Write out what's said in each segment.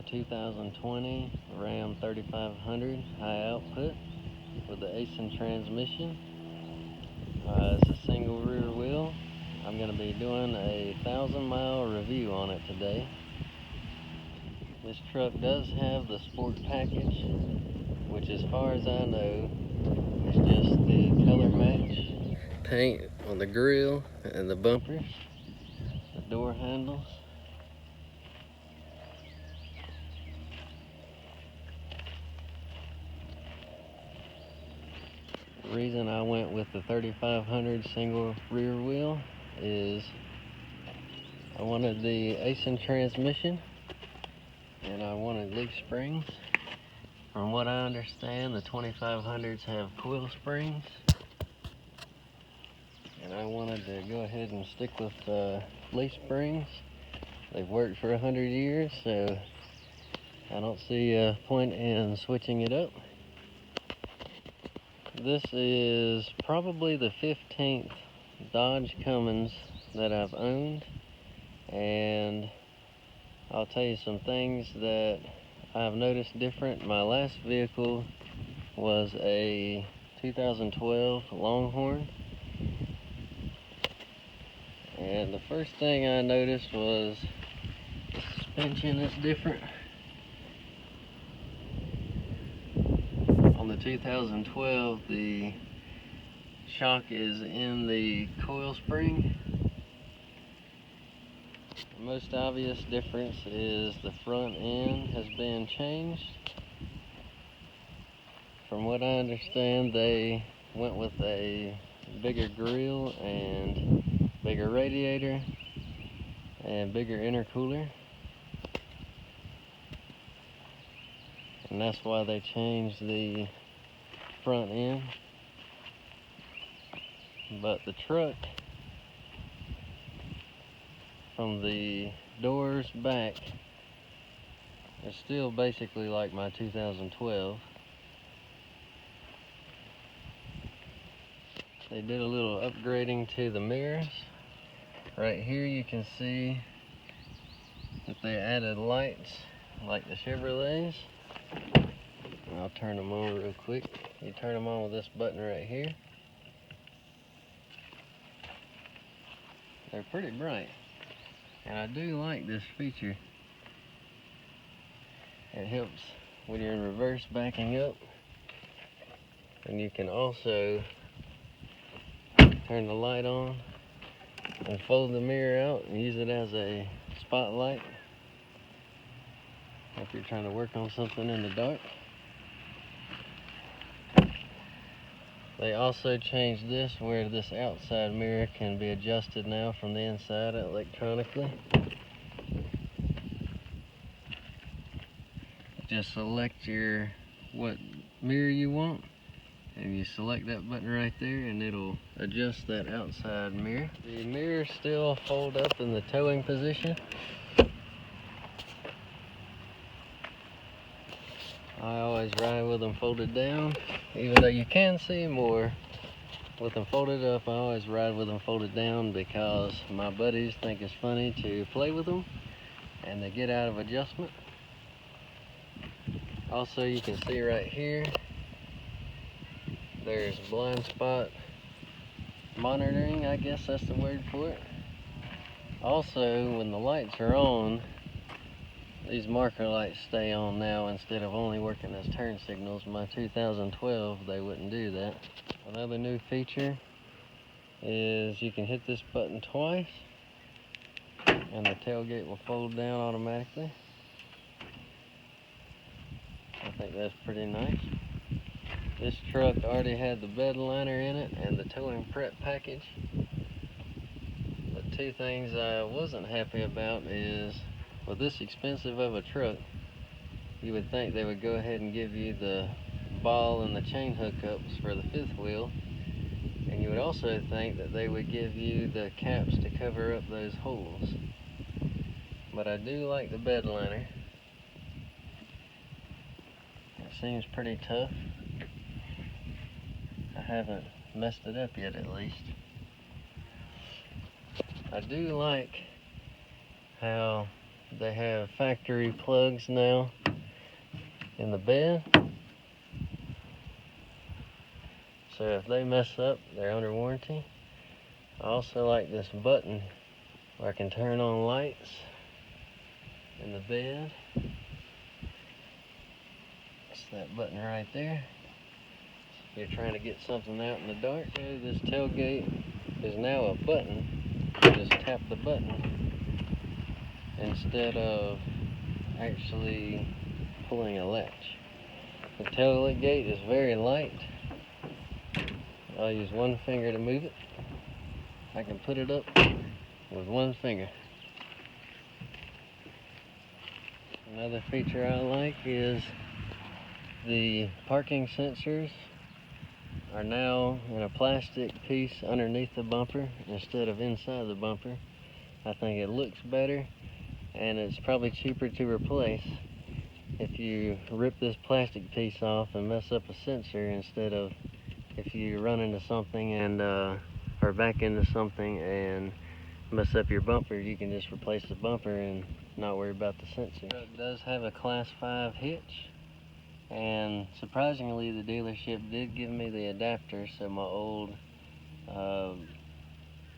2020 Ram 3500 high output with the aisin transmission. It's a single rear wheel. I'm going to be doing a 1,000-mile review on it today. This truck does have the sport package, which as far as I know is just the color match paint on the grill and the bumpers, the door handles. The reason I went with the 3500 single rear wheel is I wanted the aisin transmission and I wanted leaf springs. From what I understand, the 2500s have coil springs, and I wanted to go ahead and stick with leaf springs. They've worked for 100 years, so I don't see a point in switching it up. This is probably the 15th Dodge Cummins that I've owned, and I'll tell you some things that I've noticed different. My last vehicle was a 2012 Longhorn, and the first thing I noticed was the suspension is different. On the 2012, the shock is in the coil spring. The most obvious difference is the front end has been changed. From what I understand, they went with a bigger grille and bigger radiator and bigger intercooler, and that's why they changed the front end. But the truck, from the doors back, is still basically like my 2012. They did a little upgrading to the mirrors. Right here you can see that they added lights like the Chevrolets. I'll turn them on real quick. You turn them on with this button right here. They're pretty bright, and I do like this feature. It helps when you're in reverse backing up, and you can also turn the light on and fold the mirror out and use it as a spotlight if you're trying to work on something in the dark. They also changed this where this outside mirror can be adjusted now from the inside electronically. Just select what mirror you want, and you select that button right there and it'll adjust that outside mirror. The mirrors still fold up in the towing position. I always ride with them folded down, even though you can see more with them folded up. I always ride with them folded down because my buddies think it's funny to play with them and they get out of adjustment. Also, you can see right here there's blind spot monitoring, I guess that's the word for it. Also, when the lights are on, these marker lights stay on now instead of only working as turn signals. My 2012, they wouldn't do that. Another new feature is you can hit this button twice and the tailgate will fold down automatically. I think that's pretty nice. This truck already had the bed liner in it and the towing prep package. The two things I wasn't happy about is, with this expensive of a truck, you would think they would go ahead and give you the ball and the chain hookups for the fifth wheel, and you would also think that they would give you the caps to cover up those holes. But I do like the bed liner. It seems pretty tough. I haven't messed it up yet, at least. I do like how They have factory plugs now in the bed. So if they mess up, they're under warranty. I also like this button where I can turn on lights in the bed. It's that button right there. If you're trying to get something out in the dark, this tailgate is now a button. You just tap the button instead of actually pulling a latch. The tailgate is very light. I'll use one finger to move it. I can put it up with one finger. Another feature I like is the parking sensors are now in a plastic piece underneath the bumper instead of inside the bumper. I think it looks better, and it's probably cheaper to replace if you rip this plastic piece off and mess up a sensor, instead of if you run into something and or back into something and mess up your bumper. You can just replace the bumper and not worry about the sensor. It does have a Class 5 hitch, and surprisingly the dealership did give me the adapter so my old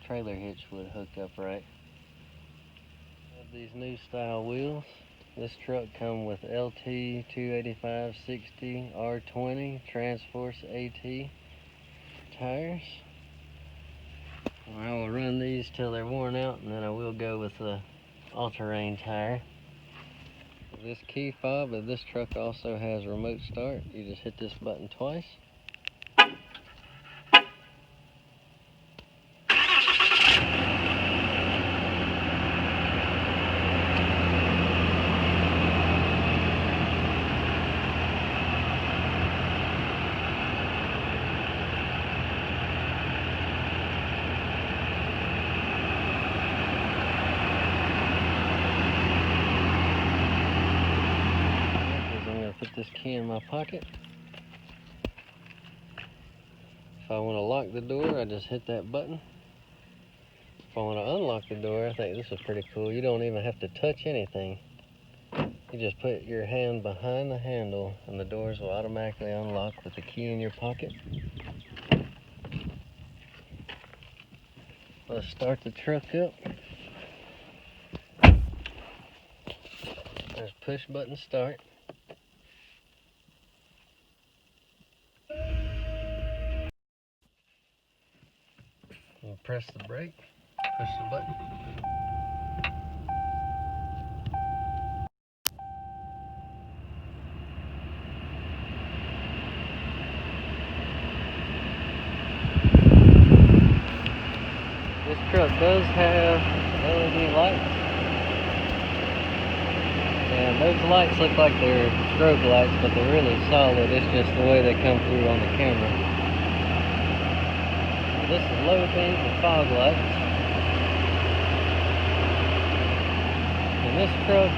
trailer hitch would hook up right. These new style wheels. This truck comes with LT 285/60 R20 Transforce AT tires. I will run these till they're worn out, and then I will go with the all-terrain tire. This key fob of this truck also has remote start. You just hit this button twice. Put this key in my pocket. If I want to lock the door, I just hit that button. If I want to unlock the door, I think this is pretty cool. You don't even have to touch anything. You just put your hand behind the handle and the doors will automatically unlock with the key in your pocket. Let's start the truck up. There's push button start. And press the brake, push the button. This truck does have LED lights, and those lights look like they're strobe lights, but they're really solid. It's just the way they come through on the camera. This is low beam and fog lights. And this truck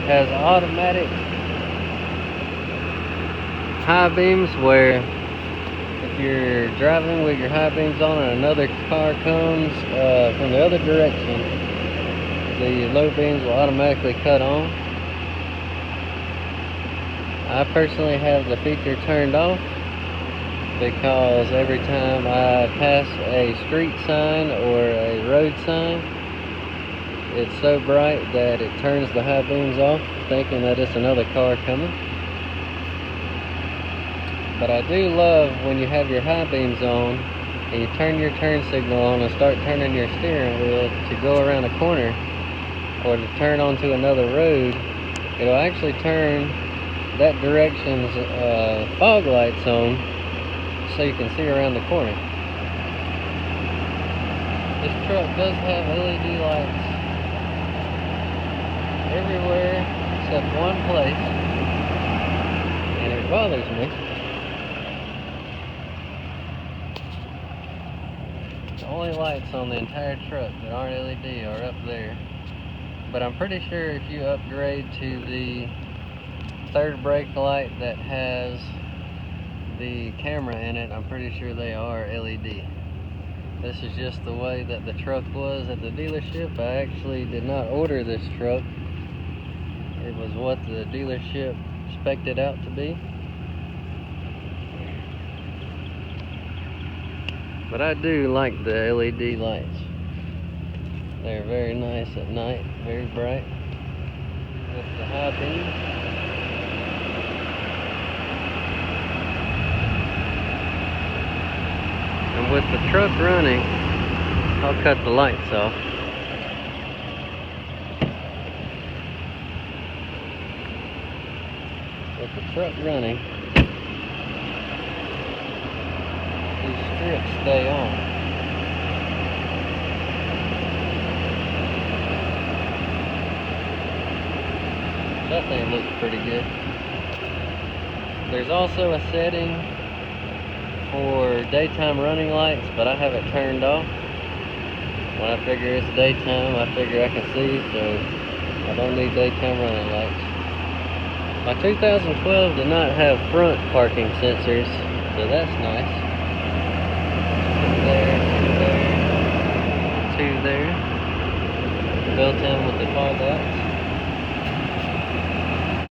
has automatic high beams, where if you're driving with your high beams on and another car comes from the other direction, the low beams will automatically cut on. I personally have the feature turned off because every time I pass a street sign or a road sign, it's so bright that it turns the high beams off, thinking that it's another car coming. But I do love when you have your high beams on and you turn your turn signal on and start turning your steering wheel to go around a corner or to turn onto another road, it'll actually turn that direction's fog lights on so you can see around the corner. This truck does have LED lights everywhere except one place, and it bothers me. The only lights on the entire truck that aren't LED are up there, but I'm pretty sure if you upgrade to the third brake light that has the camera in it, I'm pretty sure they are LED. This is just the way that the truck was at the dealership. I actually did not order this truck. It was what the dealership spec'd it out to be. But I do like the LED lights. They're very nice at night, very bright with the high beam. And with the truck running, I'll cut the lights off. With the truck running, these strips stay on. That thing looks pretty good. There's also a setting for daytime running lights, but I have it turned off. When I figure it's daytime, I figure I can see, so I don't need daytime running lights. My 2012 did not have front parking sensors, so that's nice. Two there, two there. Built in with the fog lights.